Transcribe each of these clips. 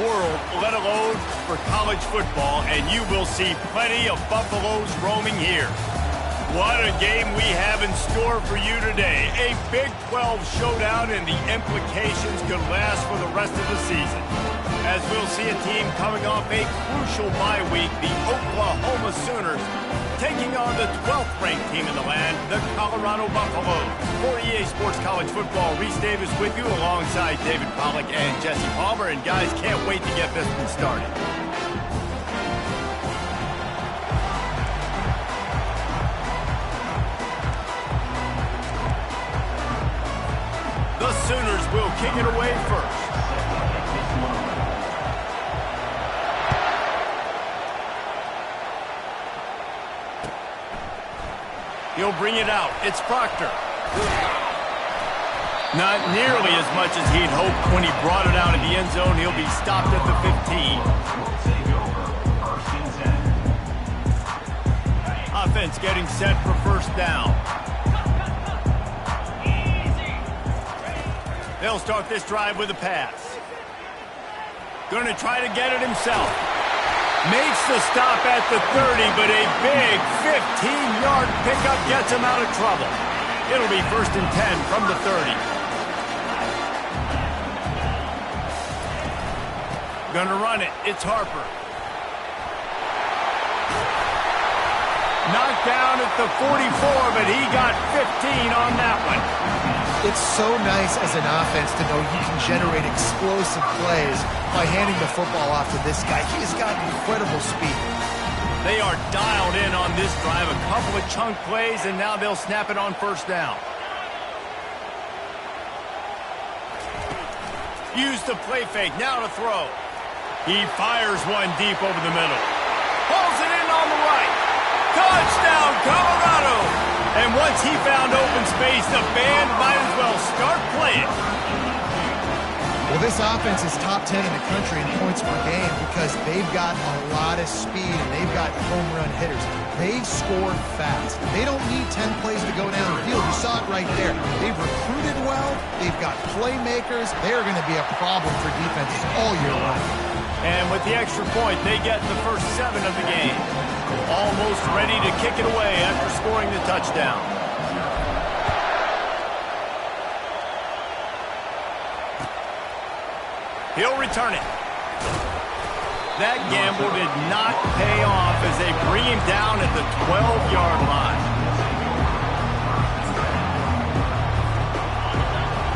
world, let alone for college football, and you will see plenty of Buffaloes roaming here. What a game we have in store for you today. A Big 12 showdown, and the implications could last for the rest of the season. As we'll see a team coming off a crucial bye week, the Oklahoma Sooners, taking on the 12th ranked team in the land, the Colorado Buffaloes. For EA Sports College Football, Reese Davis with you alongside David Pollack and Jesse Palmer. And guys, can't wait to get this one started. The Sooners will kick it away first. He'll bring it out. It's Proctor. Not nearly as much as he'd hoped when he brought it out of the end zone. He'll be stopped at the 15. Offense getting set for first down. They'll start this drive with a pass. Going to try to get it himself. Makes the stop at the 30, but a big 15-yard pickup gets him out of trouble. It'll be 1st and 10 from the 30. Gonna run it. It's Harper. Knocked down at the 44, but he got 15 on that one. It's so nice as an offense to know you can generate explosive plays by handing the football off to this guy. He has got incredible speed. They are dialed in on this drive. A couple of chunk plays, and now they'll snap it on first down. Use the play fake. Now to throw. He fires one deep over the middle. Pulls it in on the right. Touchdown, Colorado! And once he found open space, the band might as well start playing. Well, this offense is top 10 in the country in points per game because they've got a lot of speed and they've got home run hitters. They score fast. They don't need 10 plays to go down the field. You saw it right there. They've recruited well. They've got playmakers. They're going to be a problem for defenses all year long. And with the extra point, they get the first 7 of the game. Almost ready to kick it away after scoring the touchdown. He'll return it. That gamble did not pay off as they bring him down at the 12-yard line.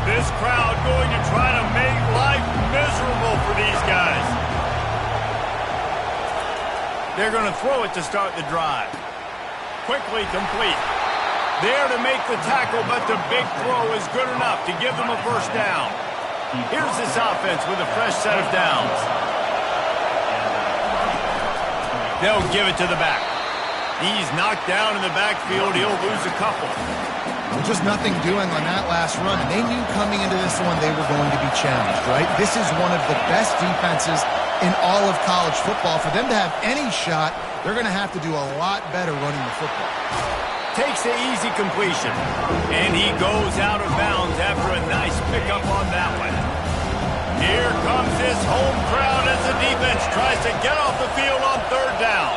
This crowd going to try to make life miserable for these guys. They're going to throw it to start the drive. Quickly complete. There to make the tackle, but the big throw is good enough to give them a first down. Here's this offense with a fresh set of downs. They'll give it to the back. He's knocked down in the backfield. He'll lose a couple. Just nothing doing on that last run. And they knew coming into this one they were going to be challenged, right? This is one of the best defenses in all of college football. For them to have any shot, they're going to have to do a lot better running the football. Takes the easy completion, and he goes out of bounds after a nice pickup on that one. Here comes this home crowd as the defense tries to get off the field on third down.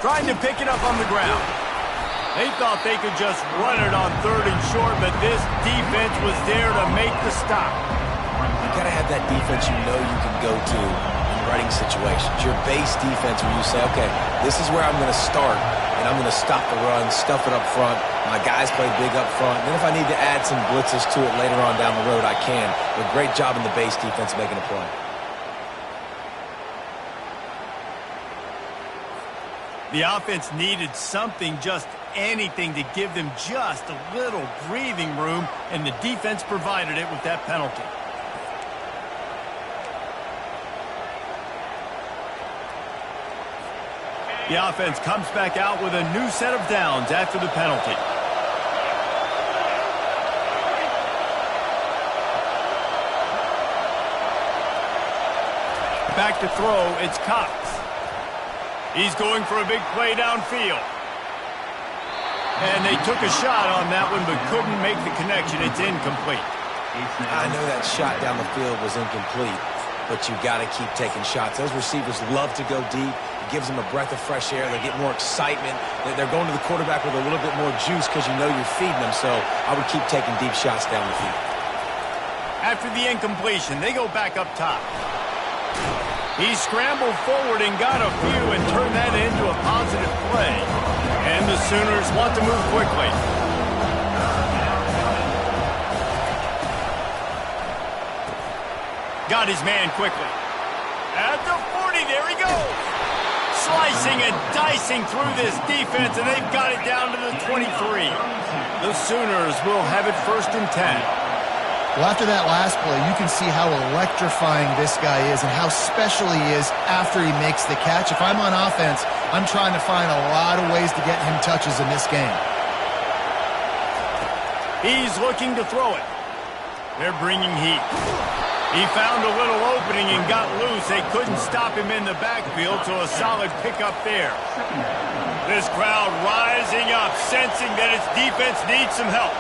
Trying to pick it up on the ground. They thought they could just run it on 3rd and short, but this defense was there to make the stop. You got to have that defense you know you can go to in running situations. Your base defense where you say, okay, this is where I'm going to start, and I'm going to stop the run, stuff it up front. My guys play big up front. Then if I need to add some blitzes to it later on down the road, I can. But great job in the base defense making a play. The offense needed something, just anything, to give them just a little breathing room, and the defense provided it with that penalty. The offense comes back out with a new set of downs after the penalty. Back to throw, it's Cox. He's going for a big play downfield. And they took a shot on that one, but couldn't make the connection. It's incomplete. I know that shot down the field was incomplete, but you got to keep taking shots. Those receivers love to go deep. It gives them a breath of fresh air. They get more excitement. They're going to the quarterback with a little bit more juice because you know you're feeding them. So I would keep taking deep shots down the field. After the incompletion, they go back up top. He scrambled forward and got a few and turned that into a positive play. And the Sooners want to move quickly. Got his man quickly. At the 40, there he goes. Slicing and dicing through this defense, and they've got it down to the 23. The Sooners will have it 1st and 10. Well, after that last play, you can see how electrifying this guy is and how special he is after he makes the catch. If I'm on offense, I'm trying to find a lot of ways to get him touches in this game. He's looking to throw it. They're bringing heat. He found a little opening and got loose. They couldn't stop him in the backfield, so a solid pickup there. This crowd rising up, sensing that its defense needs some help.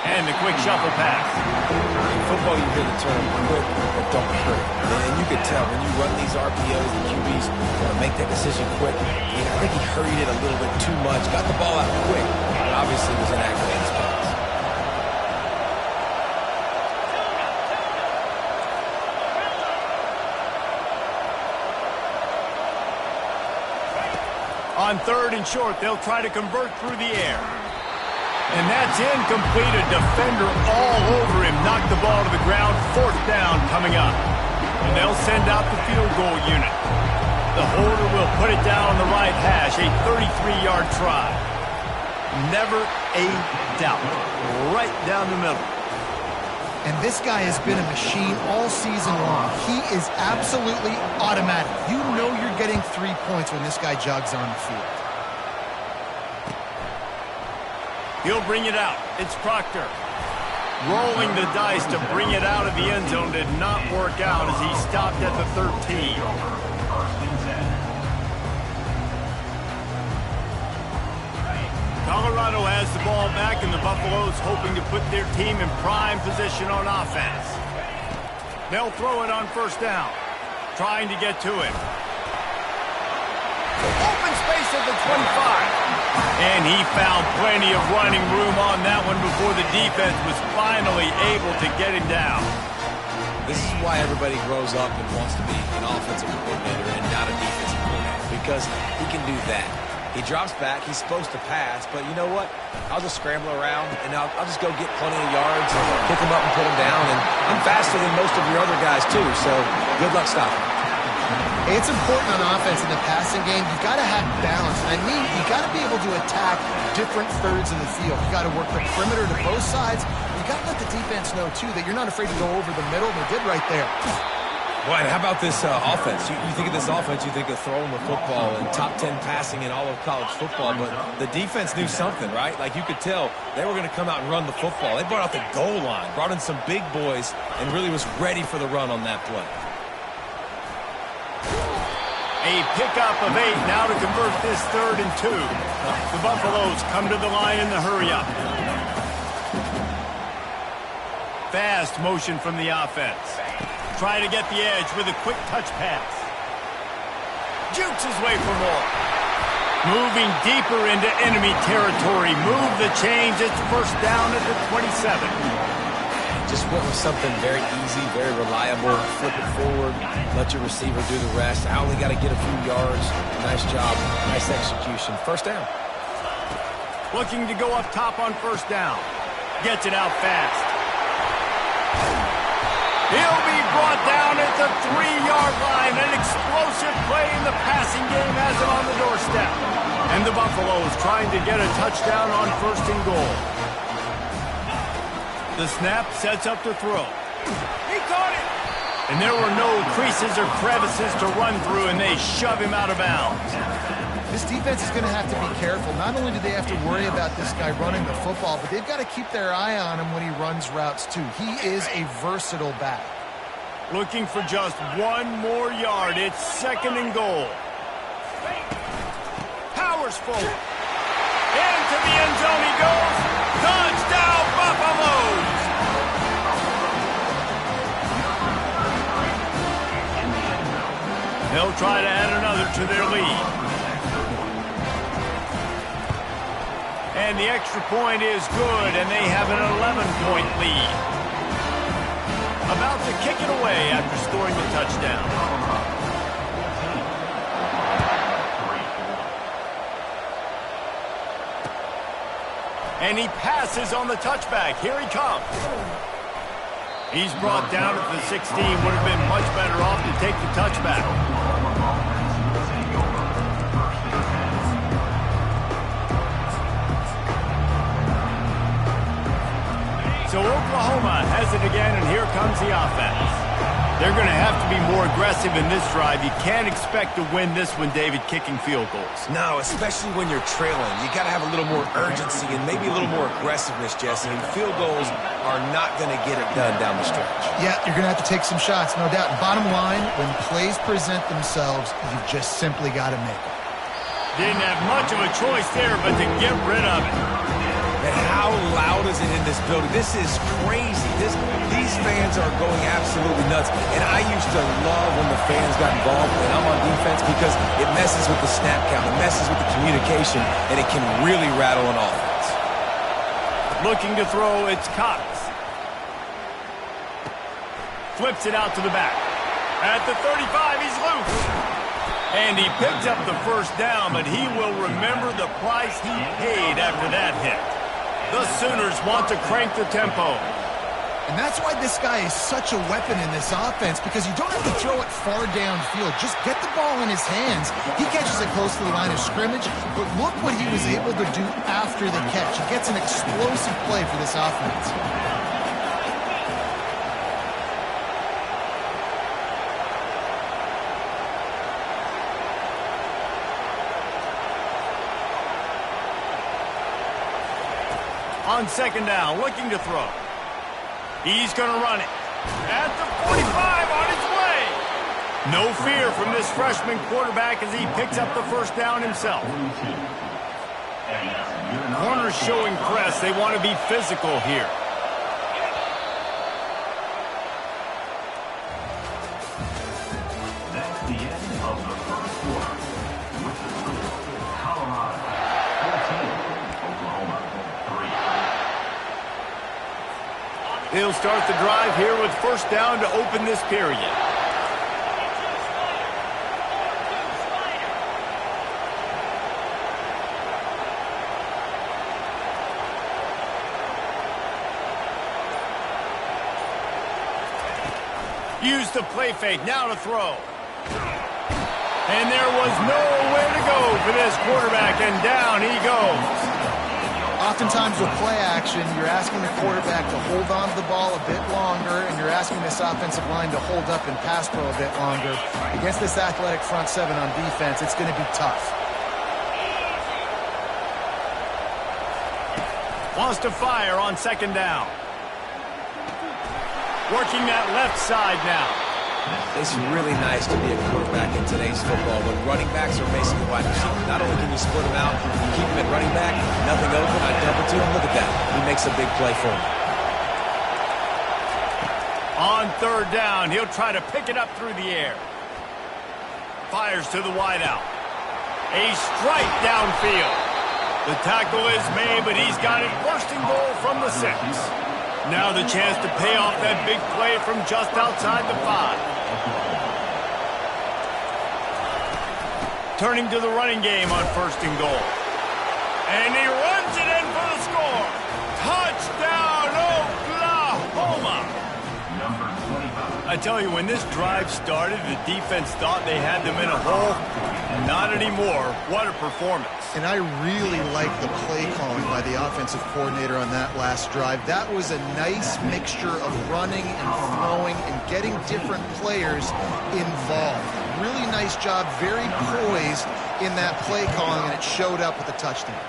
And the quick shuffle pass. In football, you hear the term quick, but don't hurry. And you can tell when you run these RPOs, the QBs make that decision quick. I think he hurried it a little bit too much, got the ball out quick, but obviously was inaccurate in his pass. On 3rd and short, they'll try to convert through the air. And that's incomplete. A defender all over him. Knocked the ball to the ground. 4th down coming up. And they'll send out the field goal unit. The holder will put it down on the right hash. A 33-yard try. Never a doubt. Right down the middle. And this guy has been a machine all season long. He is absolutely automatic. You know you're getting 3 points when this guy jogs on the field. He'll bring it out. It's Proctor. Rolling the dice to bring it out of the end zone did not work out as he stopped at the 13. Colorado has the ball back, and the Buffaloes hoping to put their team in prime position on offense. They'll throw it on 1st down. Trying to get to it. Open space at the 25. And he found plenty of running room on that one before the defense was finally able to get him down. This is why everybody grows up and wants to be an offensive coordinator and not a defensive coordinator, because he can do that. He drops back. He's supposed to pass, but you know what? I'll just scramble around, and I'll just go get plenty of yards, pick him up and put him down, and I'm faster than most of your other guys, too, so good luck stopping. It's important on offense in the passing game. You've got to have balance. I mean, you've got to be able to attack different thirds of the field. You've got to work the perimeter to both sides. You've got to let the defense know, too, that you're not afraid to go over the middle. They did right there. Boy, how about this offense? You think of this offense, you think of throwing the football and top 10 passing in all of college football, but the defense knew something, right? Like you could tell they were going to come out and run the football. They brought out the goal line, brought in some big boys, and really was ready for the run on that play. A pickup of 8 now to convert this 3rd and 2. The Buffaloes come to the line in the hurry-up. Fast motion from the offense. Try to get the edge with a quick touch pass. Jukes his way for more. Moving deeper into enemy territory. Move the chains. It's 1st down at the 27. Just went with something very easy, very reliable. Flip it forward, let your receiver do the rest. I only got to get a few yards. Nice job, nice execution. 1st down. Looking to go up top on 1st down. Gets it out fast. He'll be brought down at the 3-yard line. An explosive play in the passing game has him on the doorstep. And the Buffaloes trying to get a touchdown on 1st and goal. The snap sets up to throw. He caught it! And there were no creases or crevices to run through, and they shove him out of bounds. This defense is going to have to be careful. Not only do they have to worry about this guy running the football, but they've got to keep their eye on him when he runs routes, too. He is a versatile back. Looking for just one more yard. It's 2nd and goal. Powers forward. Into the end zone he goes. Touchdown, Buffaloes! They'll try to add another to their lead. And the extra point is good, and they have an 11-point lead. About to kick it away after scoring the touchdown. And he passes on the touchback. Here he comes. He's brought down at the 16. Would have been much better off to take the touchback. So Oklahoma has it again, and here comes the offense. They're going to have to be more aggressive in this drive. You can't expect to win this one, David, kicking field goals. No, especially when you're trailing. You got to have a little more urgency and maybe a little more aggressiveness, Jesse. And field goals are not going to get it done down the stretch. Yeah, you're going to have to take some shots, no doubt. Bottom line, when plays present themselves, you've just simply got to make them. Didn't have much of a choice there, but to get rid of it. And how loud is it in this building? This is crazy. These fans are going absolutely nuts. And I used to love when the fans got involved when I'm on defense because it messes with the snap count, it messes with the communication, and it can really rattle an offense. Looking to throw, it's Cox. Flips it out to the back. At the 35, he's loose. And he picked up the first down, but he will remember the price he paid after that hit. The Sooners want to crank the tempo. And that's why this guy is such a weapon in this offense, because you don't have to throw it far downfield. Just get the ball in his hands. He catches it close to the line of scrimmage, but look what he was able to do after the catch. He gets an explosive play for this offense. On 2nd down, looking to throw. He's going to run it. At the 45, on his way. No fear from this freshman quarterback as he picks up the first down himself. Corners showing press. They want to be physical here. That's the end of the first quarter. With the score, Colorado 14, Oklahoma 3. He'll start the drive here with first down to open this period. Use the play fake, now to throw. And there was nowhere to go for this quarterback, and down he goes. Oftentimes with play action, you're asking the quarterback to hold on to the ball a bit longer, and you're asking this offensive line to hold up and pass pro a bit longer. Against this athletic front seven on defense, it's going to be tough. Wants to fire on 2nd down. Working that left side now. It's really nice to be a quarterback in today's football when running backs are basically wide receivers. Not only can you split them out, you keep them at running back, nothing open, I dump it to him. Look at that. He makes a big play for me. On 3rd down, he'll try to pick it up through the air. Fires to the wideout. A strike downfield. The tackle is made, but he's got it 1st and goal from the 6. Now the chance to pay off that big play from just outside the 5. Turning to the running game on 1st and goal. And he runs it in for the score. Touchdown, Oklahoma! I tell you, when this drive started, the defense thought they had them in a hole. Not anymore. What a performance. And I really like the play calling by the offensive coordinator on that last drive. That was a nice mixture of running and throwing and getting different players involved. Really nice job, very poised in that play calling, and it showed up with a touchdown.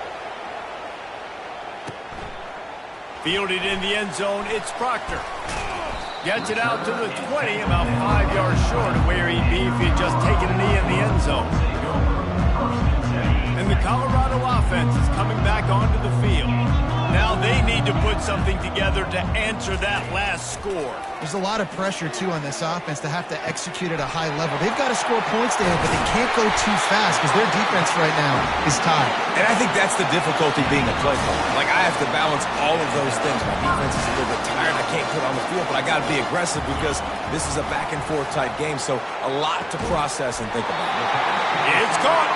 Fielded in the end zone, it's Proctor. Gets it out to the 20, about 5 yards short of where he'd be if he'd just taken a knee in the end zone. And the Colorado offense is coming back onto the field. Now they need to put something together to answer that last score. There's a lot of pressure, too, on this offense to have to execute at a high level. They've got to score points there, but they can't go too fast because their defense right now is tied. And I think that's the difficulty being a play caller. Like, I have to balance all of those things. My defense is a little bit tired. I can't put on the field, but I got to be aggressive because this is a back-and-forth type game, so a lot to process and think about. It's caught.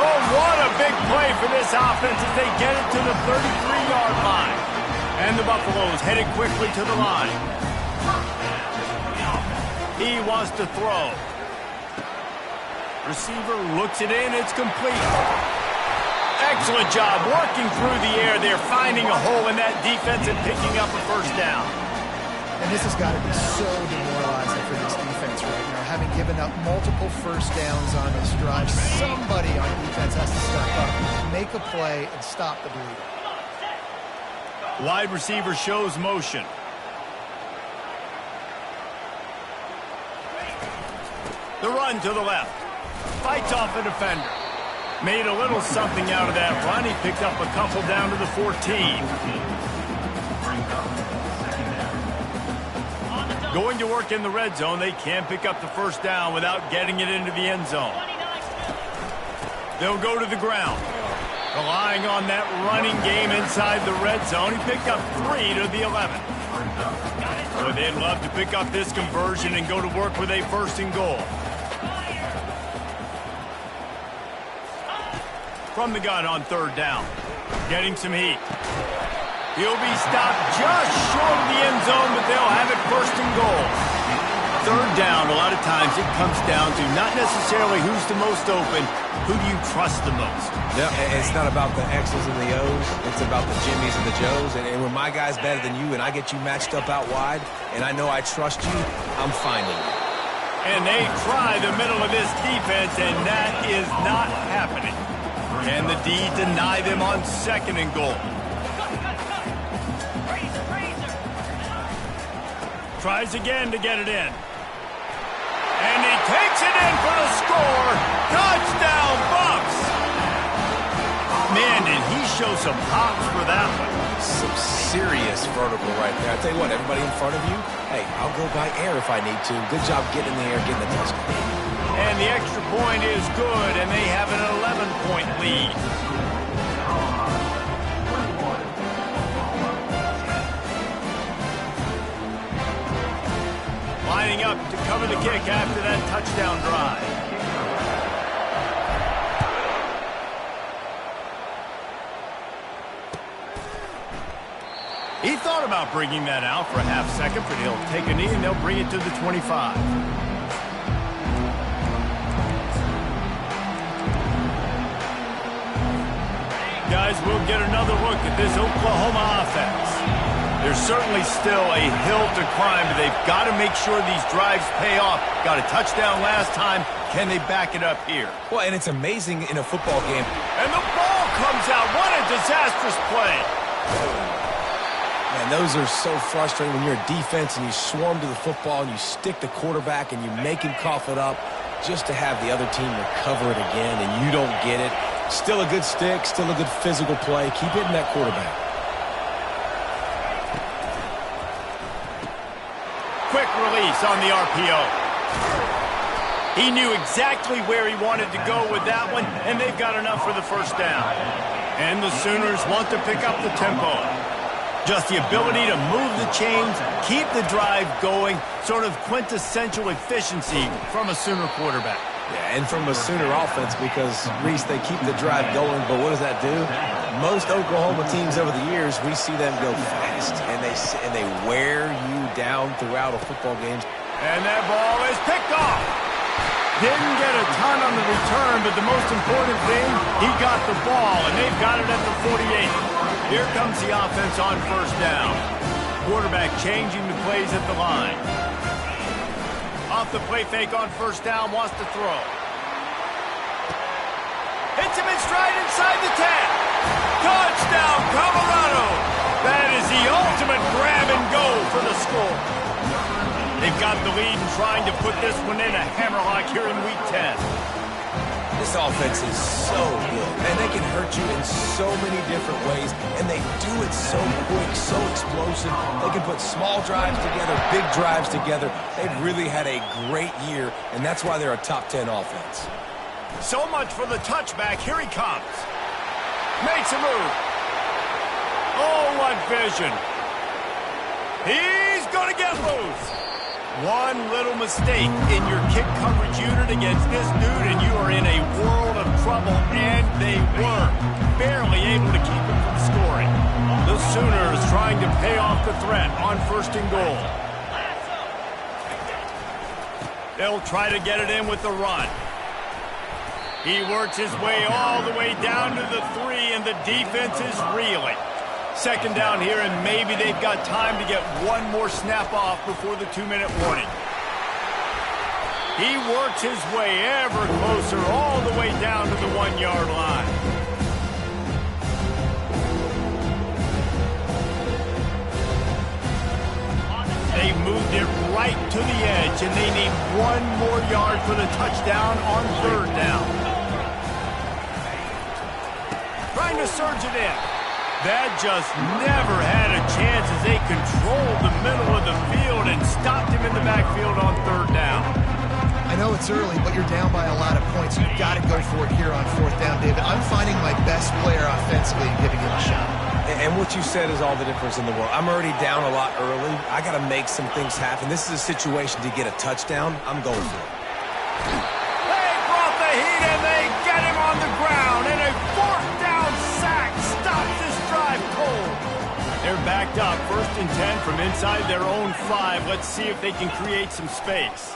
Oh, what a big play for this offense as they get it to the 33-yard line. And the Buffaloes headed quickly to the line. He wants to throw. Receiver looks it in. It's complete. Excellent job working through the air there, finding a hole in that defense and picking up a first down. And this has got to be so demoralizing for this defense right now, having given up multiple first downs on this drive. Somebody on defense has to step up, make a play, and stop the bleeding. Wide receiver shows motion. The run to the left. Fights off a defender. Made a little something out of that run. He picked up a couple down to the 14. Going to work in the red zone. They can't pick up the first down without getting it into the end zone. They'll go to the ground. Relying on that running game inside the red zone. He picked up 3 to the 11. Boy, they'd love to pick up this conversion and go to work with a first and goal. From the gun on third down. Getting some heat. He'll be stopped just short of the end zone, but they'll have it first and goal. Third down, a lot of times it comes down to not necessarily who's the most open, who do you trust the most? Yeah, it's not about the X's and the O's. It's about the Jimmys and the Joes. And when my guy's better than you and I get you matched up out wide, and I know I trust you, I'm finding you. And they try the middle of this defense, and that is not happening. Can the D deny them on second and goal? Tries again to get it in. And he takes it in for the score. Touchdown, Bucks! Man, did he show some hops for that one. Some serious vertical right there. I tell you what, everybody in front of you, hey, I'll go by air if I need to. Good job getting in the air, getting the touchdown. And the extra point is good, and they have an 11-point lead. Lining up to cover the kick after that touchdown drive. He thought about bringing that out for a half second, but he'll take a knee and they'll bring it to the 25. Guys, we'll get another look at this Oklahoma offense. There's certainly still a hill to climb, but they've got to make sure these drives pay off. Got a touchdown last time. Can they back it up here? Well, and it's amazing in a football game. And the ball comes out. What a disastrous play. Man, those are so frustrating when you're a defense and you swarm to the football and you stick the quarterback and you make him cough it up just to have the other team recover it again and you don't get it. Still a good stick, still a good physical play. Keep hitting that quarterback. Quick release on the RPO. He knew exactly where he wanted to go with that one, and they've got enough for the first down. And the Sooners want to pick up the tempo. Just the ability to move the chains, keep the drive going, sort of quintessential efficiency from a Sooner quarterback. Yeah, and from a Sooner offense because, Reese, they keep the drive going, but what does that do? Most Oklahoma teams over the years, we see them go fast, and they wear you down throughout a football game. And that ball is picked off. Didn't get a ton on the return, but the most important thing, he got the ball, and they've got it at the 48. Here comes the offense on first down. Quarterback changing the plays at the line. Off the play fake on first down, wants to throw. Hits him in stride inside the 10. Touchdown, Colorado. That is the only grab the lead and trying to put this one in a hammerlock here in Week 10. This offense is so good, and they can hurt you in so many different ways, and they do it so quick, so explosive. They can put small drives together, big drives together. They've really had a great year, and that's why they're a top 10 offense. So much for the touchback. Here he comes. Makes a move. Oh, what vision. He's going to get loose. One little mistake in your kick coverage unit against this dude, and you are in a world of trouble, and they were barely able to keep him from scoring. The Sooners trying to pay off the threat on 1st and goal. They'll try to get it in with the run. He works his way all the way down to the 3, and the defense is reeling. 2nd down here, and maybe they've got time to get one more snap off before the 2-minute warning. He works his way ever closer all the way down to the 1-yard line. They moved it right to the edge, and they need one more yard for the touchdown on 3rd down. Trying to surge it in. That just never had a chance as they controlled the middle of the field and stopped him in the backfield on 3rd down. I know it's early, but you're down by a lot of points. You've got to go for it here on 4th down, David. I'm finding my best player offensively and giving him a shot. And what you said is all the difference in the world. I'm already down a lot early. I got to make some things happen. This is a situation to get a touchdown. I'm going for it. They brought the heat, and they get him on the ground. And a 4th down sack stops this drive cold. They're backed up. 1st and 10 from inside their own 5. Let's see if they can create some space.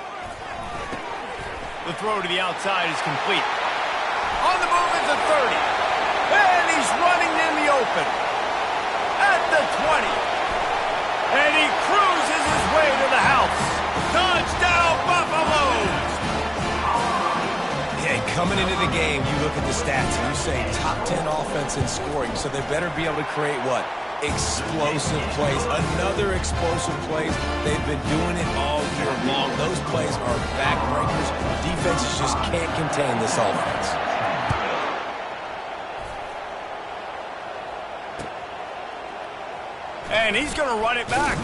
The throw to the outside is complete. On the move is the 30. And he's running in the open. At the 20. And he cruises his way to the house. Touchdown, Buffaloes! Yeah, coming into the game, you look at the stats and you say top 10 offense in scoring, so they better be able to create what? Explosive plays. Another explosive plays. They've been doing it all year long. Those plays are backbreakers. Defenses just can't contain this offense. And he's going to run it back.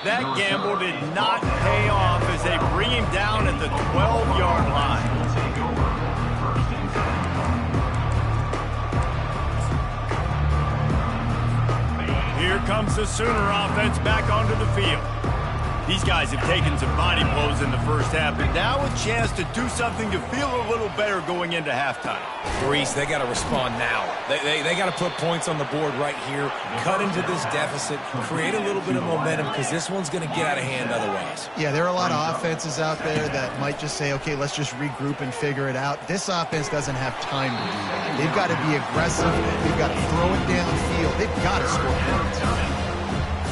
That gamble did not pay off as they bring him down at the 12-yard line. Here comes the Sooner offense back onto the field. These guys have taken some body blows in the first half, but now a chance to do something to feel a little better going into halftime. Reese, they got to respond now. They got to put points on the board right here, cut into this deficit, create a little bit of momentum, because this one's going to get out of hand otherwise. Yeah, there are a lot of offenses out there that might just say, okay, let's just regroup and figure it out. This offense doesn't have time to do that. They've got to be aggressive. They've got to throw it downfield. They've got to score points.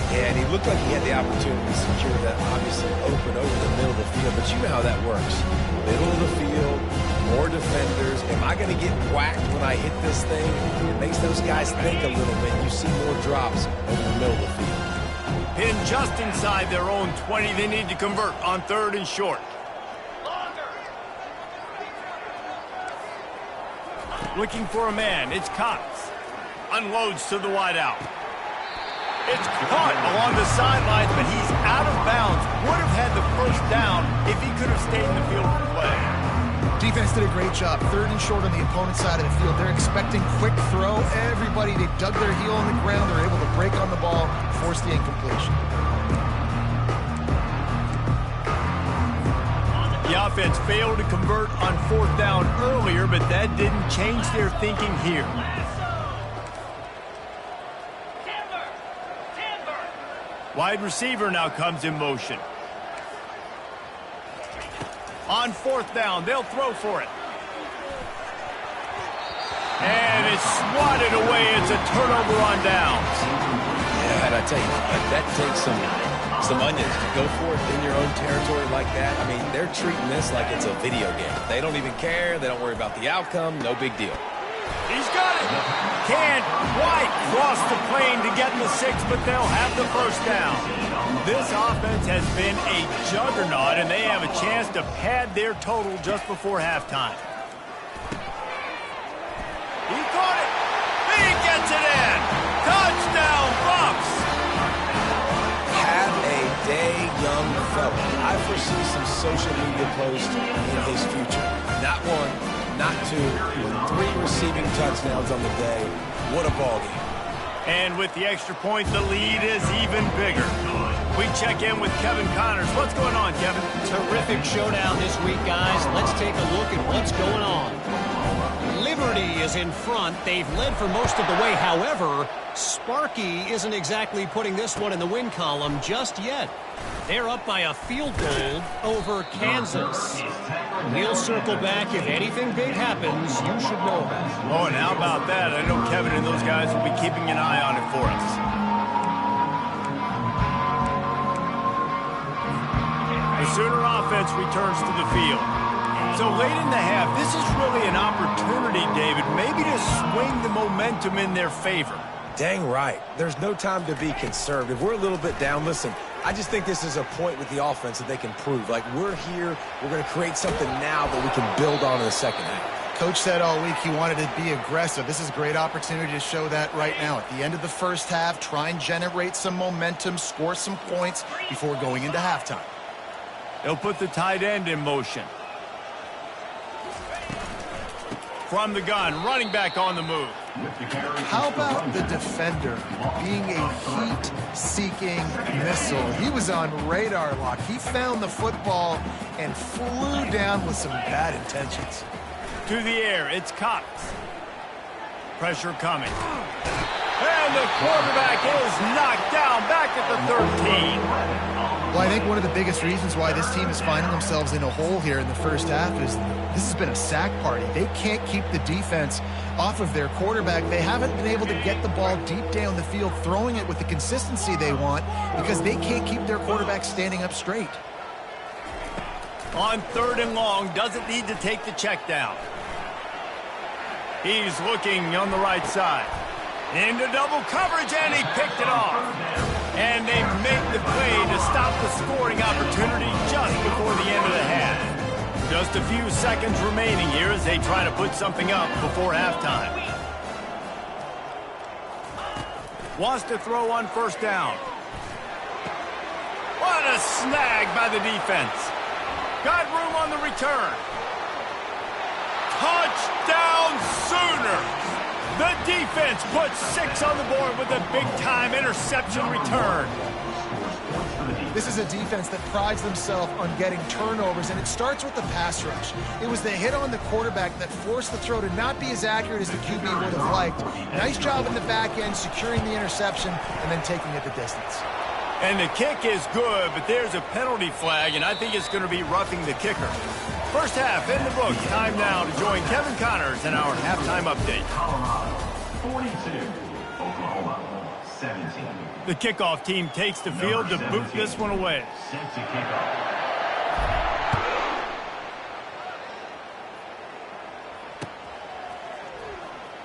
Yeah, and he looked like he had the opportunity to secure that, obviously, open over the middle of the field. But you know how that works. Middle of the field, more defenders. Am I going to get whacked when I hit this thing? It makes those guys think a little bit. You see more drops over the middle of the field. Pinned just inside their own 20. They need to convert on 3rd and short. Looking for a man. It's Cox. Unloads to the wideout. It's caught along the sidelines, but he's out of bounds. Would have had the 1st down if he could have stayed in the field for play. Defense did a great job. 3rd and short on the opponent's side of the field. They're expecting quick throw. Everybody, they dug their heel on the ground. They're able to break on the ball, force the incompletion. The offense failed to convert on 4th down earlier, but that didn't change their thinking here. Wide receiver now comes in motion. On 4th down, they'll throw for it. And it's swatted away. It's a turnover on downs. Yeah, and I tell you, that takes some onions to go for it in your own territory like that. I mean, they're treating this like it's a video game. They don't even care. They don't worry about the outcome. No big deal. He's got it. Can't quite Cross the plane to get in the 6, but they'll have the first down. This offense has been a juggernaut, and they have a chance to pad their total just before halftime. He caught it. He gets it in. Touchdown, Bucs. Have a day, young fella. I foresee some social media posts in his future. Not one, not two, but 3 receiving touchdowns on the day. What a ball game. And with the extra point, the lead is even bigger. We check in with Kevin Connors. What's going on, Kevin? Terrific showdown this week, guys. Let's take a look at what's going on. Liberty is in front. They've led for most of the way. However, Sparky isn't exactly putting this one in the win column just yet. They're up by a field goal over Kansas. We'll circle back. If anything big happens, you should know about it. Oh, and how about that? I know Kevin and those guys will be keeping an eye on it for us. The Sooner offense returns to the field. So late in the half, this is really an opportunity, David, maybe to swing the momentum in their favor. Dang right. There's no time to be conservative. We're a little bit down. Listen, I just think this is a point with the offense that they can prove. Like, we're here, we're going to create something now that we can build on in the second half. Coach said all week he wanted to be aggressive. This is a great opportunity to show that right now. At the end of the first half, try and generate some momentum, score some points before going into halftime. They'll put the tight end in motion. From the gun, running back on the move. How about the defender being a heat-seeking missile? He was on radar lock. He found the football and flew down with some bad intentions. To the air, it's Cox. Pressure coming. And the quarterback is knocked down back at the 13. Well, I think one of the biggest reasons why this team is finding themselves in a hole here in the first half is this has been a sack party. They can't keep the defense off of their quarterback. They haven't been able to get the ball deep down the field, throwing it with the consistency they want because they can't keep their quarterback standing up straight. On 3rd and long, doesn't need to take the check down. He's looking on the right side. Into double coverage, and he picked it off. And they make the play to stop the scoring opportunity just before the end of the half. Just a few seconds remaining here as they try to put something up before halftime. Wants to throw on 1st down. What a snag by the defense. Got room on the return. Touchdown Sooners! The defense puts 6 on the board with a big-time interception return. This is a defense that prides themselves on getting turnovers, and it starts with the pass rush. It was the hit on the quarterback that forced the throw to not be as accurate as the QB would have liked. Nice job in the back end, securing the interception, and then taking it the distance. And the kick is good, but there's a penalty flag, and I think it's going to be roughing the kicker. First half in the books. Time now to join Kevin Connors in our halftime update. Colorado 42, Oklahoma 17. The kickoff team takes the field to boot this one away. Set to kick off.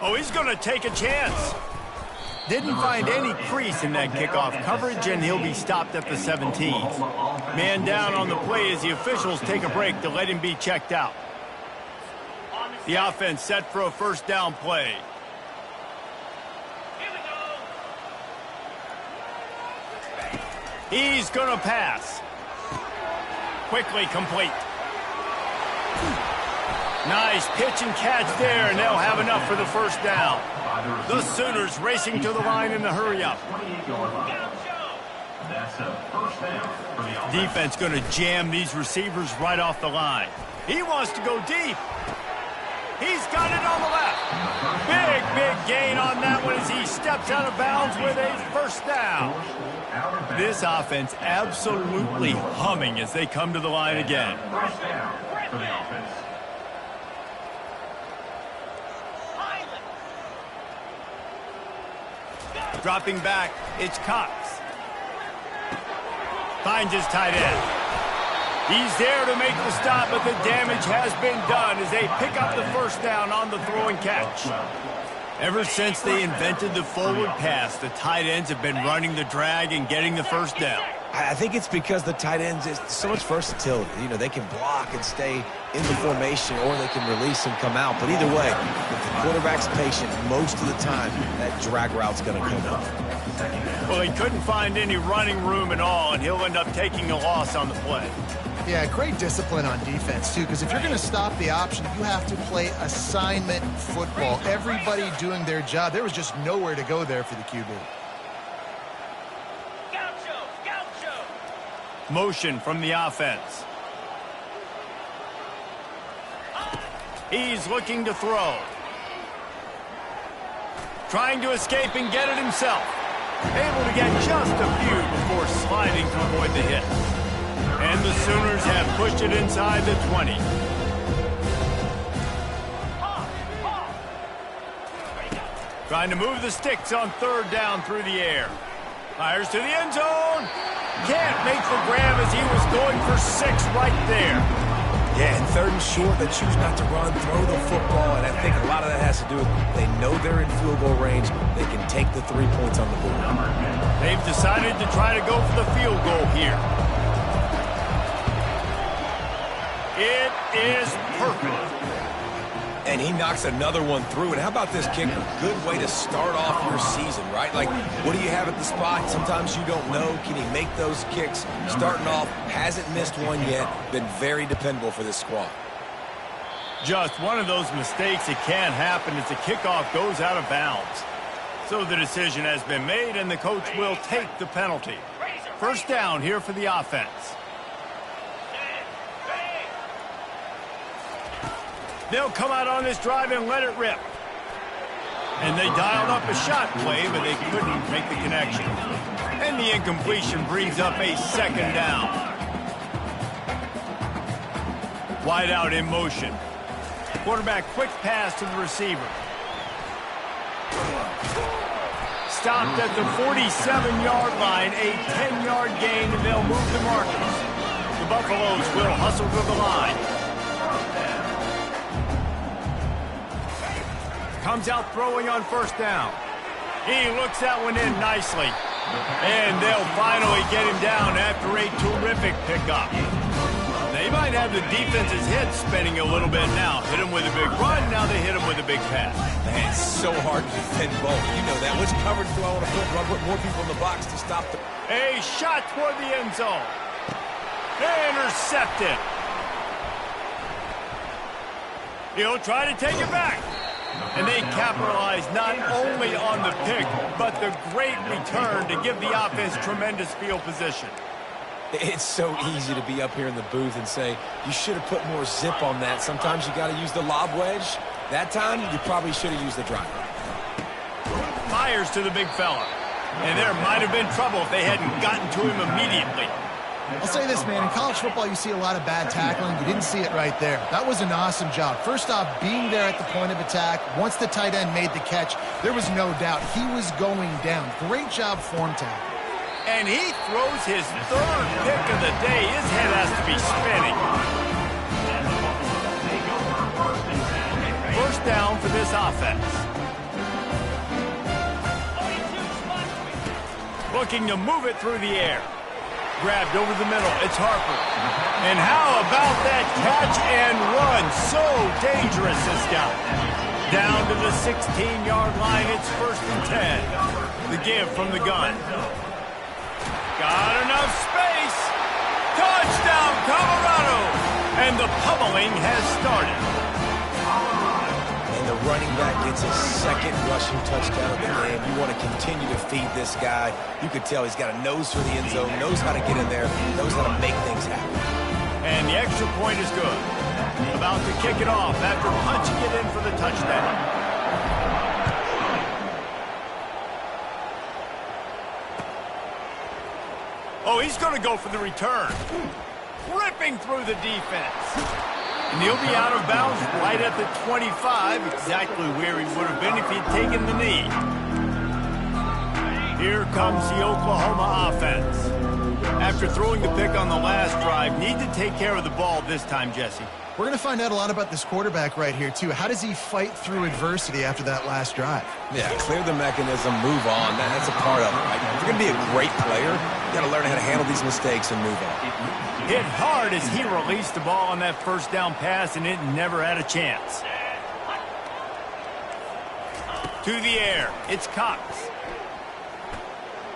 Oh, he's going to take a chance. Didn't find any crease in that kickoff coverage, and he'll be stopped at the 17. Man down on the play as the officials take a break to let him be checked out. The offense set for a 1st down play. He's going to pass. Quickly complete. Nice pitch and catch there, and they'll have enough for the 1st down. The Sooners racing to the line in the hurry-up. That's a 1st down for the offense. Defense going to jam these receivers right off the line. He wants to go deep. He's got it on the left. Big gain on that one as he steps out of bounds with a 1st down. This offense absolutely humming as they come to the line again. 1st down for the offense. Dropping back, it's Cox. Finds his tight end. He's there to make the stop, but the damage has been done as they pick up the 1st down on the throw and catch. Ever since they invented the forward pass, the tight ends have been running the drag and getting the first down. I think it's because the tight ends is so much versatility. You know, they can block and stay in the formation, or they can release and come out. But either way, if the quarterback's patient, most of the time, that drag route's going to come up. Well, he couldn't find any running room at all, and he'll end up taking a loss on the play. Yeah, great discipline on defense, too, because if you're going to stop the option, you have to play assignment football. Everybody doing their job. There was just nowhere to go there for the QB. Motion from the offense. He's looking to throw. Trying to escape and get it himself. Able to get just a few before sliding to avoid the hit. And the Sooners have pushed it inside the 20. Trying to move the sticks on third down through the air. Fires to the end zone. Can't make the grab as he was going for 6 right there. Yeah, and third and short, they choose not to run, throw the football, and I think a lot of that has to do with they know they're in field goal range. They can take the 3 points on the board. They've decided to try to go for the field goal here. It is perfect. And he knocks another one through. And how about this kicker? Good way to start off your season, right? Like, what do you have at the spot? Sometimes you don't know. Can he make those kicks? Starting off, hasn't missed one yet. Been very dependable for this squad. Just one of those mistakes that can happen as the kickoff goes out of bounds. So the decision has been made, and the coach will take the penalty. First down here for the offense. They'll come out on this drive and let it rip. And they dialed up a shot play, but they couldn't make the connection. And the incompletion brings up a second down. Wide out in motion. Quarterback quick pass to the receiver. Stopped at the 47-yard line, a 10-yard gain, and they'll move the markers. The Buffaloes will hustle to the line. Comes out throwing on first down. He looks that one in nicely. And they'll finally get him down after a terrific pickup. They might have the defense's head spinning a little bit now. Hit him with a big run, now they hit him with a big pass. Man, it's so hard to defend both. You know that. Which coverage do I want to put? Do I put more people in the box to stop the... A shot toward the end zone. Intercepted. He'll try to take it back. And they capitalize not only on the pick, but the great return to give the offense tremendous field position. It's so easy to be up here in the booth and say, you should have put more zip on that. Sometimes you got to use the lob wedge. That time, you probably should have used the driver. Fires to the big fella. And there might have been trouble if they hadn't gotten to him immediately. I'll say this, man. In college football, you see a lot of bad tackling. You didn't see it right there. That was an awesome job. First off, being there at the point of attack. Once the tight end made the catch, there was no doubt he was going down. Great job form tackle. And he throws his third pick of the day. His head has to be spinning. First down for this offense. Looking to move it through the air. Grabbed over the middle. It's Harper. And how about that catch and run? So dangerous, this guy. Down to the 16-yard line. It's 1st and 10. The give from the gun. Got enough space. Touchdown, Colorado. And the pummeling has started. And the running back gets his second rushing touchdown of the game. You want to continue to feed this guy. You could tell he's got a nose for the end zone, knows how to get in there, knows how to make things happen. And the extra point is good. About to kick it off after punching it in for the touchdown. Oh, he's going to go for the return. Ripping through the defense. And he'll be out of bounds right at the 25, exactly where he would have been if he'd taken the knee. Here comes the Oklahoma offense. After throwing the pick on the last drive, need to take care of the ball this time, Jesse. We're going to find out a lot about this quarterback right here, too. How does he fight through adversity after that last drive? Yeah, clear the mechanism, move on. That's a part of it, right? If you're going to be a great player, you got to learn how to handle these mistakes and move on. Hit hard as he released the ball on that first down pass, and it never had a chance. To the air, it's Cox.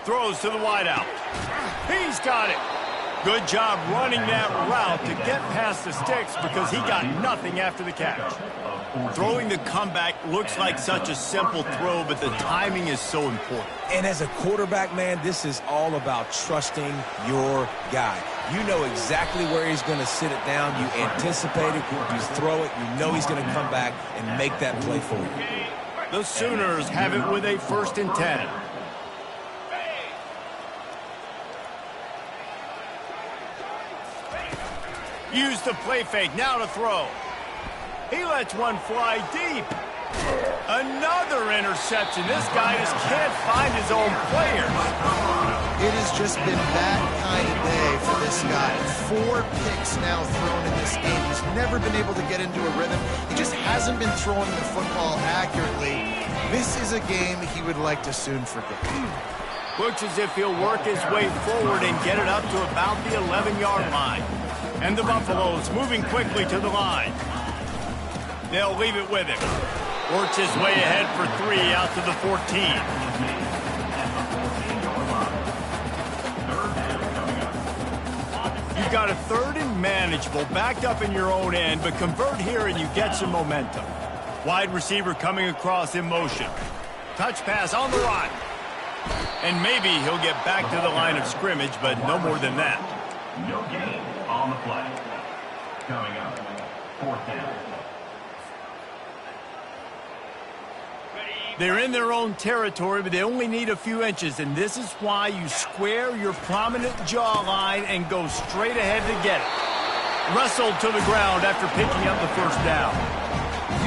Throws to the wideout. He's got it. Good job running that route to get past the sticks because he got nothing after the catch. Throwing the comeback looks like such a simple throw, but the timing is so important. And as a quarterback, man, this is all about trusting your guy. You know exactly where he's going to sit it down. You anticipate it. You throw it. You know he's going to come back and make that play for you. The Sooners have it with a 1st and 10. Use the play fake, now to throw. He lets one fly deep. Another interception. This guy just can't find his own players. It has just been that kind of day for this guy. 4 picks now thrown in this game. He's never been able to get into a rhythm. He just hasn't been throwing the football accurately. This is a game he would like to soon forget. Looks as if he'll work his way forward and get it up to about the 11-yard line. And the Buffaloes moving quickly to the line. They'll leave it with him. Works his way ahead for 3 out to the 14. You've got a 3rd and manageable, backed up in your own end, but convert here and you get some momentum. Wide receiver coming across in motion. Touch pass on the run. And maybe he'll get back to the line of scrimmage, but no more than that. No gain on the play. Coming up, 4th down. They're in their own territory, but they only need a few inches, and this is why you square your prominent jawline and go straight ahead to get it. Wrestled to the ground after picking up the 1st down.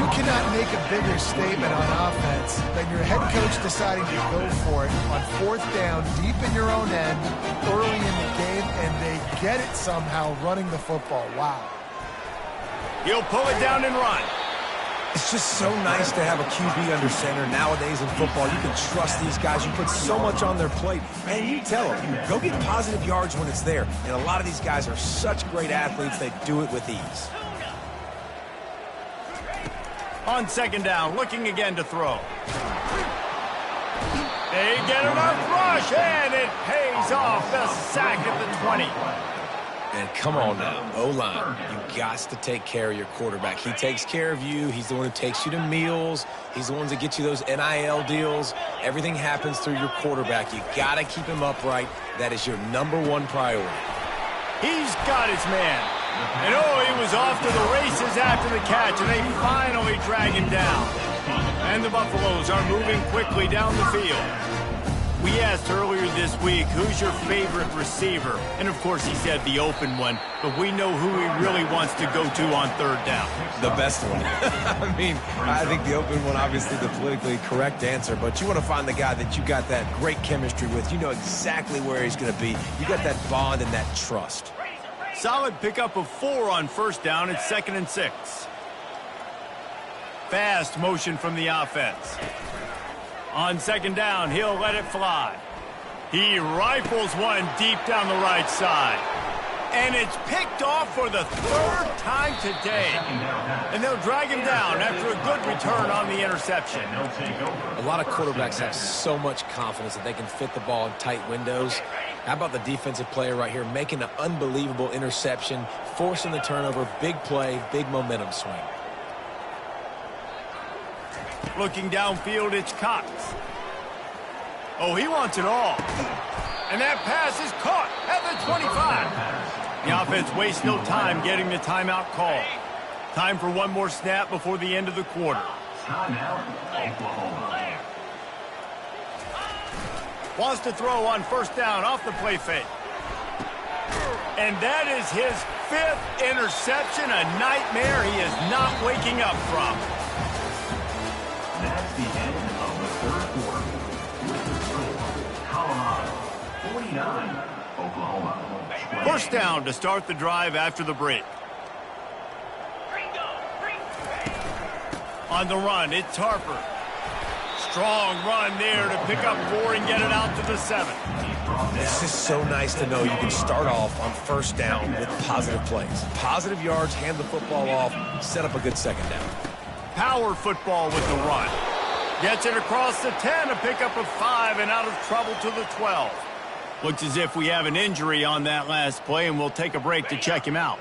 You cannot make a bigger statement on offense than your head coach deciding to go for it on 4th down, deep in your own end, early in the game, and they get it somehow running the football. Wow. He'll pull it down and run. It's just so nice to have a QB under center. Nowadays in football, you can trust these guys. You put so much on their plate. And you tell them, go get positive yards when it's there. And a lot of these guys are such great athletes, they do it with ease. On 2nd down, looking again to throw. They get enough rush, and it pays off. The sack at the 20. And come on now, O-line, you got to take care of your quarterback. He takes care of you. He's the one who takes you to meals. He's the one that gets you those NIL deals. Everything happens through your quarterback. You got to keep him upright. That is your #1 priority. He's got his man. And oh, he was off to the races after the catch, and they finally drag him down. And the Buffaloes are moving quickly down the field. We asked earlier this week, who's your favorite receiver? And, of course, he said the open one, but we know who he really wants to go to on 3rd down. The best one. I mean, I think the open one, obviously the politically correct answer, but you want to find the guy that you got that great chemistry with. You know exactly where he's going to be. You got that bond and that trust. Solid pickup of 4 on 1st down. It's 2nd and 6. Fast motion from the offense. On 2nd down, he'll let it fly. He rifles one deep down the right side. And it's picked off for the 3rd time today. And they'll drag him down after a good return on the interception. A lot of quarterbacks have so much confidence that they can fit the ball in tight windows. How about the defensive player right here making an unbelievable interception, forcing the turnover, big play, big momentum swing. Looking downfield, it's Cox. Oh, he wants it all. And that pass is caught at the 25. The offense wastes no time getting the timeout call. Time for one more snap before the end of the quarter. Timeout, Oklahoma. Wants to throw on 1st down off the play fake. And that is his 5th interception, a nightmare he is not waking up from. That's the end of the 3rd quarter. With the score, Colorado 49, Oklahoma. First down to start the drive after the break. On the run, it's Harper. Strong run there to pick up 4 and get it out to the 7. This is so nice to know you can start off on first down with positive plays. Positive yards, hand the football off, set up a good second down. Power football with the run. Gets it across the 10 to pick up a 5 and out of trouble to the 12. Looks as if we have an injury on that last play, and we'll take a break to check him out.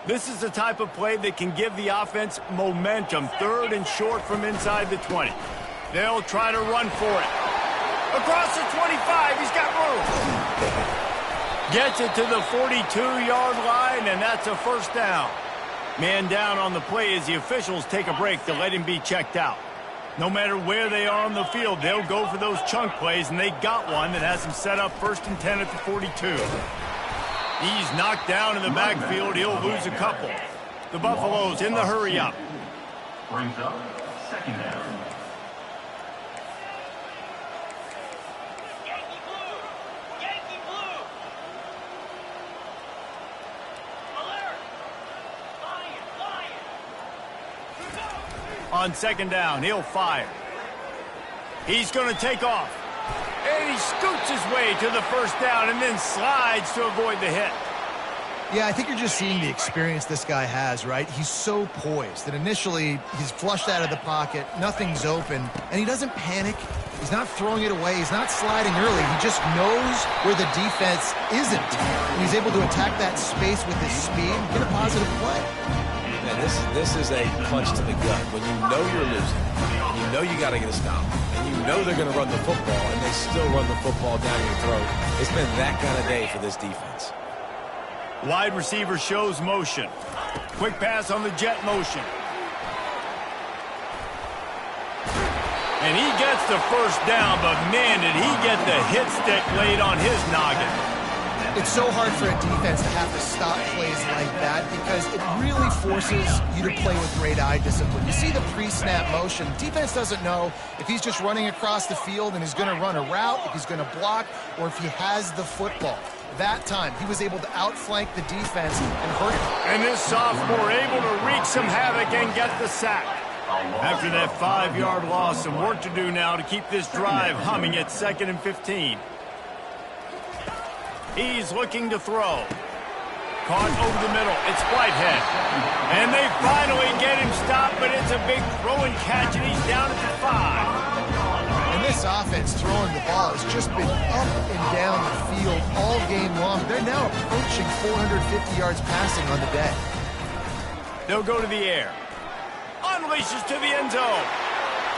This is the type of play that can give the offense momentum. 3rd and short from inside the 20. They'll try to run for it. Across the 25, he's got room. Gets it to the 42-yard line, and that's a first down. Man down on the play as the officials take a break to let him be checked out. No matter where they are on the field, they'll go for those chunk plays, and they got one that has him set up 1st and 10 at the 42. He's knocked down in the backfield. He'll lose a couple. The Buffaloes in the hurry up. Brings up second down. On second down, he'll fire. He's going to take off. And he scoots his way to the first down and then slides to avoid the hit. Yeah, I think you're just seeing the experience this guy has, right? He's so poised that initially he's flushed out of the pocket, nothing's open, and he doesn't panic. He's not throwing it away. He's not sliding early. He just knows where the defense isn't. And he's able to attack that space with his speed and get a positive play. Man, this is a punch to the gut. When you know you're losing, and you know you got to get a stop, and you know they're going to run the football, and they still run the football down your throat. It's been that kind of day for this defense. Wide receiver shows motion. Quick pass on the jet motion. And he gets the first down, but man, did he get the hit stick laid on his noggin. It's so hard for a defense to have to stop plays like that because it really forces you to play with great eye discipline. You see the pre-snap motion. Defense doesn't know if he's just running across the field and he's going to run a route, if he's going to block, or if he has the football. That time, he was able to outflank the defense and hurt him. And this sophomore able to wreak some havoc and get the sack. After that 5-yard loss, some work to do now to keep this drive humming at 2nd and 15. He's looking to throw. Caught over the middle. It's Whitehead. And they finally get him stopped, but it's a big throw and catch, and he's down at the 5. And this offense throwing the ball has just been up and down the field all game long. They're now approaching 450 yards passing on the day. They'll go to the air. Unleashes to the end zone.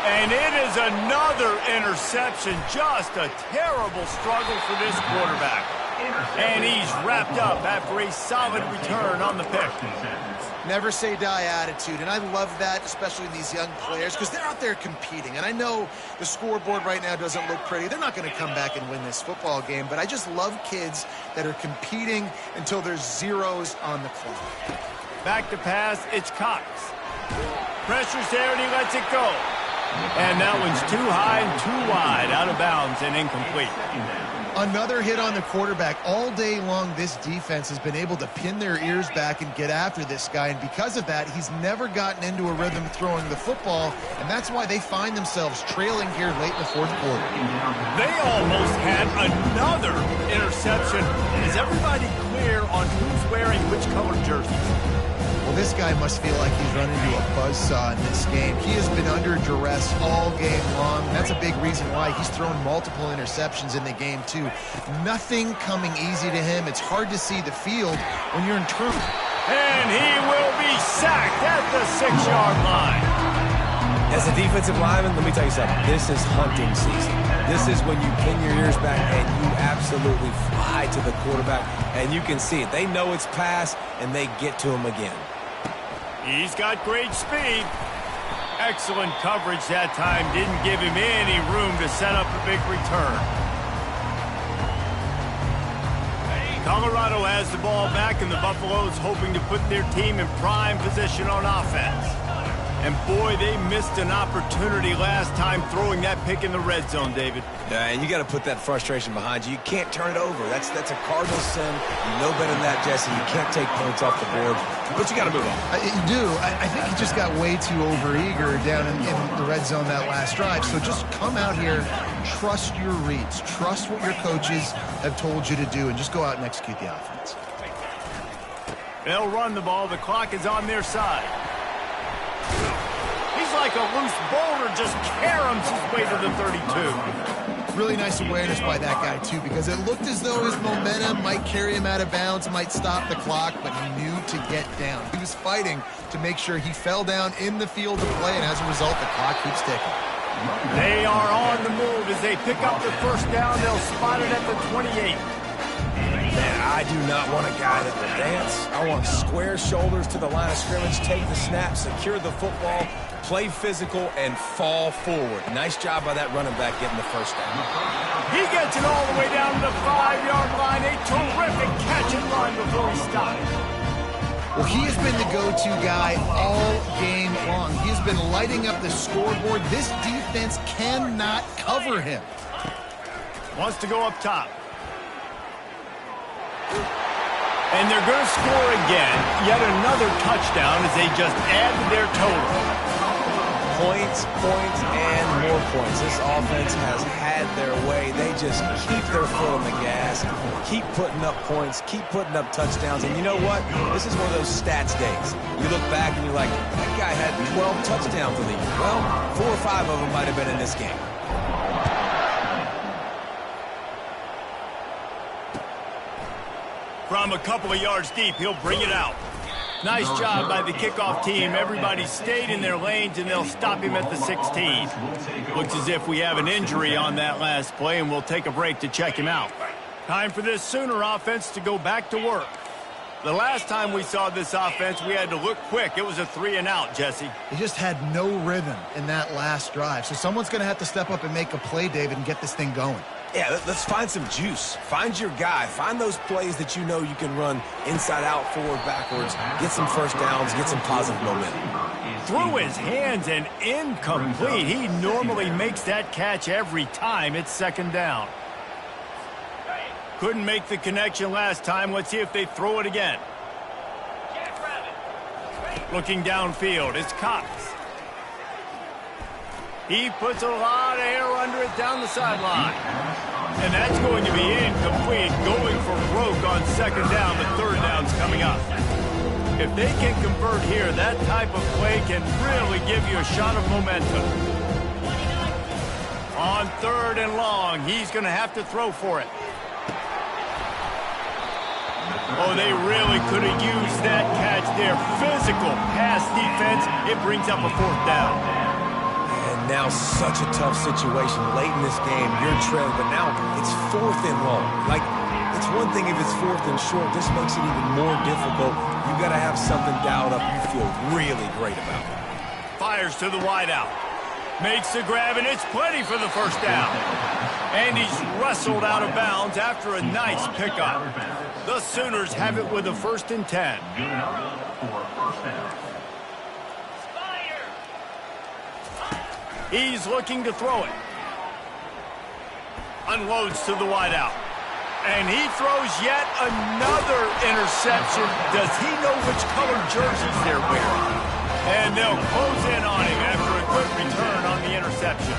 And it is another interception. Just a terrible struggle for this quarterback. And he's wrapped up after a solid return on the pick. Never say die attitude, and I love that, especially in these young players, because they're out there competing. And I know the scoreboard right now doesn't look pretty. They're not going to come back and win this football game, but I just love kids that are competing until there's zeros on the clock. Back to pass, it's Cox. Pressure's there, and he lets it go. And that one's too high and too wide, out of bounds and incomplete. Another hit on the quarterback. All day long, this defense has been able to pin their ears back and get after this guy, and because of that, he's never gotten into a rhythm throwing the football, and that's why they find themselves trailing here late in the 4th quarter. They almost had another interception. Is everybody clear on who's wearing which color jersey? Well, this guy must feel like he's run into a buzzsaw in this game. He has been under duress all game long. That's a big reason why he's thrown multiple interceptions in the game, too. Nothing coming easy to him. It's hard to see the field when you're in turmoil. And he will be sacked at the 6-yard line. As a defensive lineman, let me tell you something. This is hunting season. This is when you pin your ears back and you absolutely fly to the quarterback, and you can see it. They know it's pass, and they get to him again. He's got great speed. Excellent coverage that time. Didn't give him any room to set up a big return. Colorado has the ball back, and the Buffaloes hoping to put their team in prime position on offense. And boy, they missed an opportunity last time throwing that pick in the red zone, David. Yeah, and you got to put that frustration behind you. You can't turn it over. That's a cardinal sin. You know better than that, Jesse. You can't take points off the board, but you got to move on. You do. I think he just got way too overeager down in the red zone that last drive. So just come out here, trust your reads, trust what your coaches have told you to do, and just go out and execute the offense. They'll run the ball. The clock is on their side. He's like a loose boulder, just caroms his way to the 32. Really nice awareness by that guy, too, because it looked as though his momentum might carry him out of bounds, might stop the clock, but he knew to get down. He was fighting to make sure he fell down in the field of play, and as a result, the clock keeps ticking. They are on the move as they pick up the first down. They'll spot it at the 28. Man, I do not want a guy that will dance. I want square shoulders to the line of scrimmage, take the snap, secure the football, play physical, and fall forward. Nice job by that running back getting the first down. He gets it all the way down to the 5-yard line. A terrific catch and run before he stops. Well, he has been the go-to guy all game long. He has been lighting up the scoreboard. This defense cannot cover him. Wants to go up top. And they're going to score again. Yet another touchdown as they just add to their total. Points, and more points. This offense has had their way. They just keep their foot on the gas, keep putting up points, keep putting up touchdowns. And you know what? This is one of those stats days. You look back and you're like, that guy had 12 touchdowns in the year. Well, 4 or 5 of them might have been in this game. From a couple of yards deep, he'll bring it out. Nice job by the kickoff team. Everybody stayed in their lanes, and they'll stop him at the 16. Looks as if we have an injury on that last play, and we'll take a break to check him out. Time for this Sooner offense to go back to work. The last time we saw this offense, we had to look quick. It was a 3-and-out, Jesse. He just had no rhythm in that last drive. So someone's going to have to step up and make a play, David, and get this thing going. Yeah, let's find some juice. Find your guy. Find those plays that you know you can run inside out, forward, backwards, get some first downs, get some positive momentum. Through his hands and incomplete. He normally makes that catch every time. It's second down. Couldn't make the connection last time. Let's see if they throw it again. Looking downfield, it's Cox. He puts a lot of air under it down the sideline. And that's going to be incomplete, going for broke on second down, but third down's coming up. If they can convert here, that type of play can really give you a shot of momentum. On third and long, he's going to have to throw for it. Oh, they really could have used that catch there. Physical pass defense. It brings up a fourth down. And now such a tough situation late in this game. You're trailing, but now it's fourth and long. Like, it's one thing if it's fourth and short. This makes it even more difficult. You got to have something dialed up you feel really great about. Fires to the wideout. Makes the grab, and it's plenty for the first down. And he's wrestled out of bounds after a nice pickup. The Sooners have it with a 1st and 10. Good enough for a first down. He's looking to throw it. Unloads to the wideout. And he throws yet another interception. Does he know which color jerseys they're wearing? And they'll close in on him after a quick return on the interception.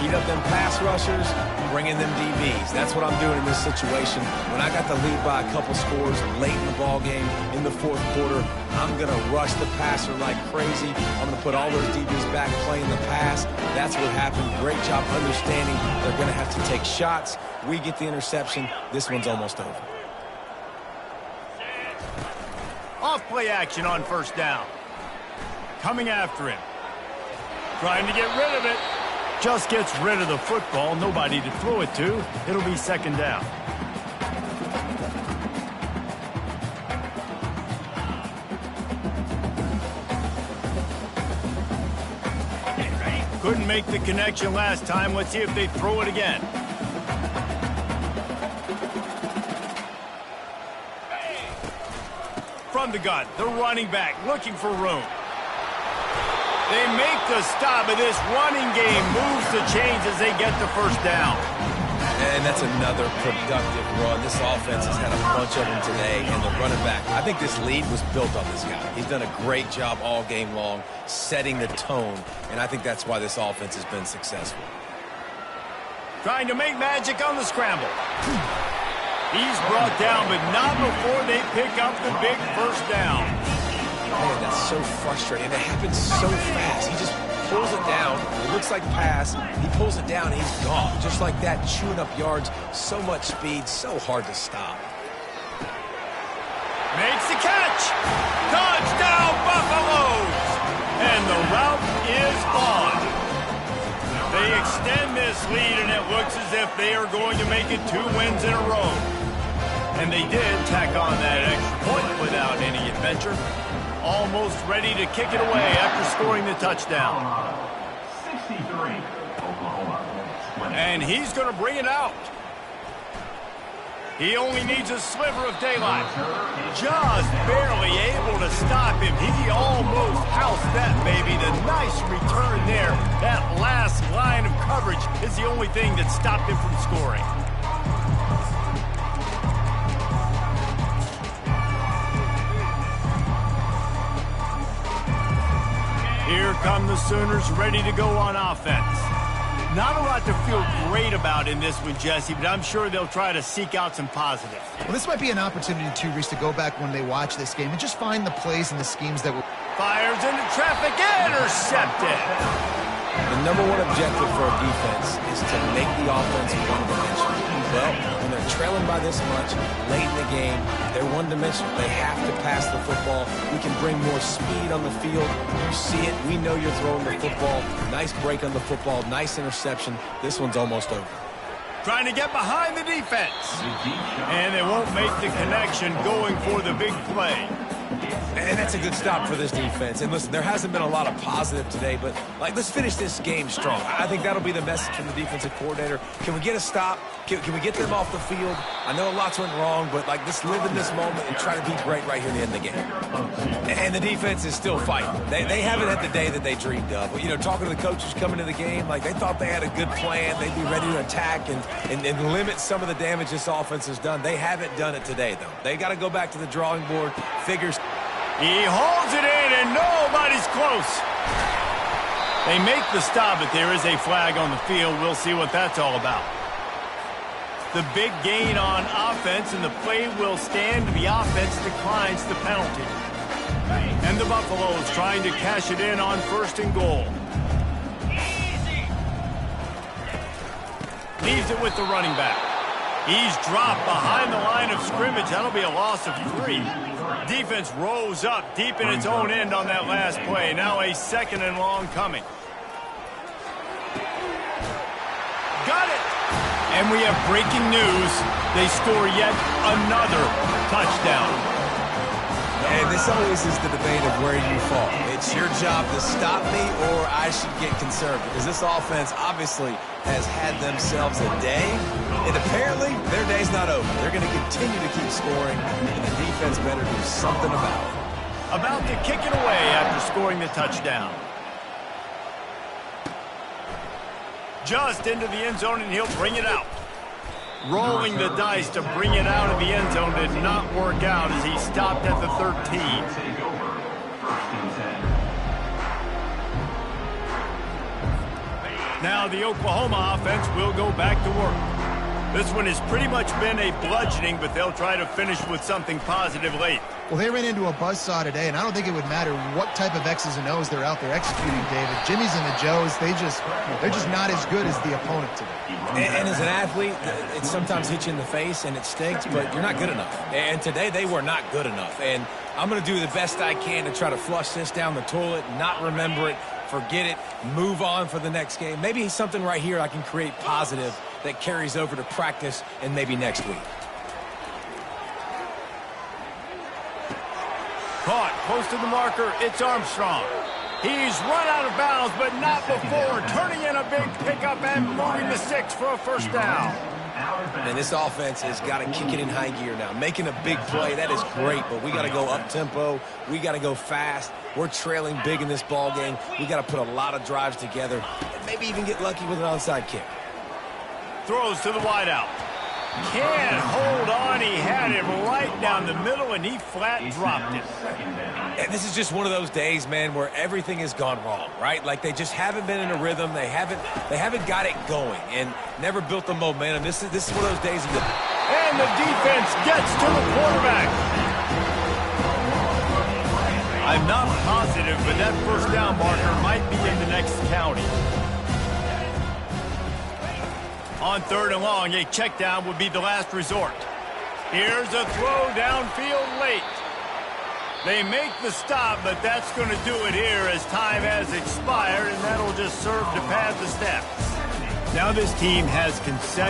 Heat up them pass rushers, bring in them DBs. That's what I'm doing in this situation. When I got the lead by a couple scores late in the ball game, in the fourth quarter, I'm going to rush the passer like crazy. I'm going to put all those DBs back playing the pass. That's what happened. Great job understanding they're going to have to take shots. We get the interception. This one's almost over. Off play action on first down. Coming after him. Trying to get rid of it. Just gets rid of the football. Nobody to throw it to. It'll be second down. Couldn't make the connection last time. Let's see if they throw it again. From the gun, the running back looking for room. They make the stop, but this running game moves the chains as they get the first down. And that's another productive run. This offense has had a bunch of them today, and the running back, I think this lead was built on this guy. He's done a great job all game long, setting the tone, and I think that's why this offense has been successful. Trying to make magic on the scramble. He's brought down, but not before they pick up the big first down. Man, that's so frustrating. It happens so fast. He just pulls it down. It looks like pass. He pulls it down, and he's gone. Just like that, chewing up yards. So much speed, so hard to stop. Makes the catch. Touchdown, Buffaloes. And the route is on. They extend this lead, and it looks as if they are going to make it 2 wins in a row. And they did tack on that extra point without any adventure. Almost ready to kick it away after scoring the touchdown. 63, Oklahoma. And he's going to bring it out. He only needs a sliver of daylight. Just barely able to stop him. He almost housed that baby. The nice return there. That last line of coverage is the only thing that stopped him from scoring. Here come the Sooners ready to go on offense. Not a lot to feel great about in this one, Jesse, but I'm sure they'll try to seek out some positives. Well, this might be an opportunity, too, Reese, to go back when they watch this game and just find the plays and the schemes that will... Fires into traffic, intercepted. The number one objective for a defense is to make the offense one-dimensional. Well, when they're trailing by this much, late in the game, they're one-dimensional. They have to pass the football. We can bring more speed on the field. You see it. We know you're throwing the football. Nice break on the football. Nice interception. This one's almost over. Trying to get behind the defense. And they won't make the connection going for the big play. And that's a good stop for this defense. And listen, there hasn't been a lot of positive today, but let's finish this game strong. I think that'll be the message from the defensive coordinator. Can we get a stop? Can we get them off the field? I know lots went wrong, but let's live in this moment and try to be great right here at the end of the game. And the defense is still fighting. They haven't had the day that they dreamed of. But, talking to the coaches coming to the game, they thought they had a good plan. They'd be ready to attack and limit some of the damage this offense has done. They haven't done it today, though. They got to go back to the drawing board. He holds it in, and nobody's close. They make the stop, but there is a flag on the field. We'll see what that's all about. The big gain on offense, and the play will stand. The offense declines the penalty. And the Buffaloes trying to cash it in on 1st and goal. Leaves it with the running back. He's dropped behind the line of scrimmage. That'll be a loss of 3. Defense rose up deep in its own end on that last play. Now a 2nd and long coming. Got it! And we have breaking news. They score yet another touchdown. And this always is the debate of where you fall. It's your job to stop me or I should get conservative. Because this offense obviously has had themselves a day. And apparently their day's not over. They're going to continue to keep scoring. And the defense better do something about it. About to kick it away after scoring the touchdown. Just into the end zone, and he'll bring it out. Rolling the dice to bring it out of the end zone did not work out as he stopped at the 13. Now the Oklahoma offense will go back to work. This one has pretty much been a bludgeoning, but they'll try to finish with something positive late. Well, they ran into a buzzsaw today, and I don't think it would matter what type of X's and O's they're out there executing, David. Jimmy's and the Joes, they're just not as good as the opponent today. And as an athlete, it sometimes hits you in the face and it stinks, but you're not good enough. And today they were not good enough. And I'm going to do the best I can to try to flush this down the toilet, not remember it, forget it, move on for the next game. Maybe something right here I can create positive that carries over to practice and maybe next week. Caught close to the marker. It's Armstrong. He's run out of bounds, but not before. Turning in a big pickup and moving the 6 for a first down. And this offense has got to kick it in high gear now. Making a big play, that is great, but we got to go up-tempo. We got to go fast. We're trailing big in this ball game. We got to put a lot of drives together and maybe even get lucky with an onside kick. Throws to the wideout. Can't hold on. He had him right down the middle, and he flat dropped it. And this is just one of those days, man, where everything has gone wrong, right? Like they just haven't been in a rhythm. They haven't got it going and never built the momentum. This is one of those days. And the defense gets to the quarterback. I'm not positive, but that first down marker might be in the next county. On 3rd and long, a check down would be the last resort. Here's a throw downfield late. They make the stop, but that's going to do it here as time has expired, and that'll just serve to pad the stats. Now this team has consecutive